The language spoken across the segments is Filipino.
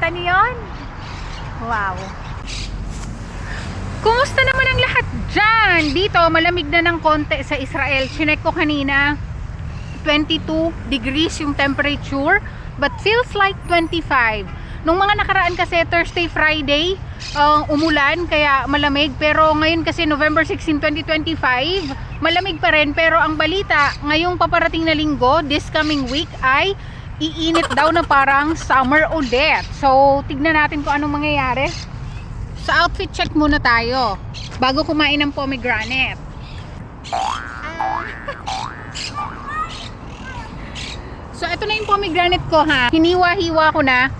Nakita niyo yun? Wow. Kumusta naman ang lahat dyan? Dito, malamig na ng konti sa Israel. Chinek ko kanina, 22 degrees yung temperature, but feels like 25. Nung mga nakaraan kasi, Thursday, Friday, umulan, kaya malamig. Pero ngayon kasi, November 16, 2025, malamig pa rin. Pero ang balita, ngayong paparating na linggo, this coming week, ay iinit daw na parang summer ulit. So, tignan natin kung anong mangyayari. Sa outfit check muna tayo bago kumain ng pomegranate. So ito na yung pomegranate ko ha. Hiniwa-hiwa ko na.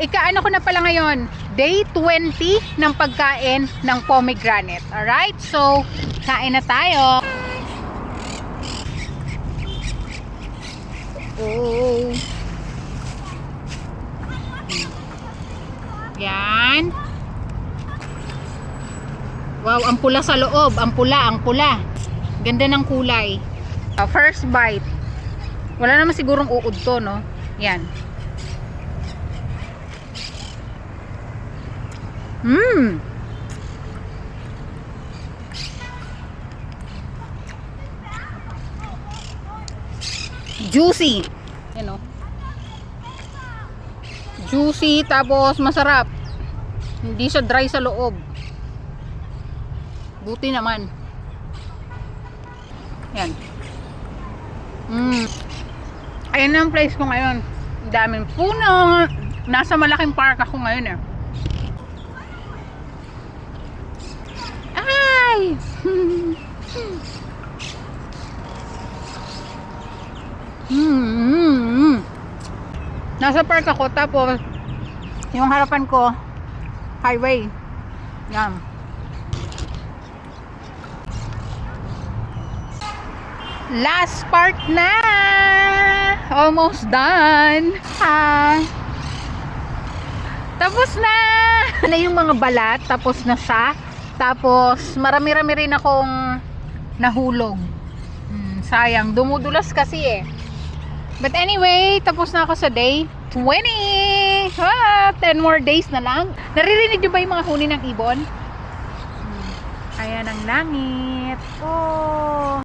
Ika-ano ko na pala ngayon, day 20 ng pagkain ng pomegranate. Alright? So, kain na tayo. Oh. Yan. Wow, ang pula sa loob. Ang pula. Ganda ng kulay. First bite. Wala naman sigurong uod to, no? Yan. Juicy. Yan, no? Juicy, tapos masarap. Hindi siya dry sa loob. Buti naman. Yan. Ayan na ang place ko ngayon. Ang daming puno. Nasa malaking park ako ngayon eh. Ay! Nasa park ako, tapos yung harapan ko highway. Yan. Last part na! Almost done! Tapos na! Na yung mga balat, tapos na siya. Tapos marami-rami rin akong nahulog. Sayang, dumudulas kasi eh. But anyway, tapos na ako sa day 20! 10 more days na lang. Naririnig nyo ba yung mga huni ng ibon? Ayan ang langit. Oh!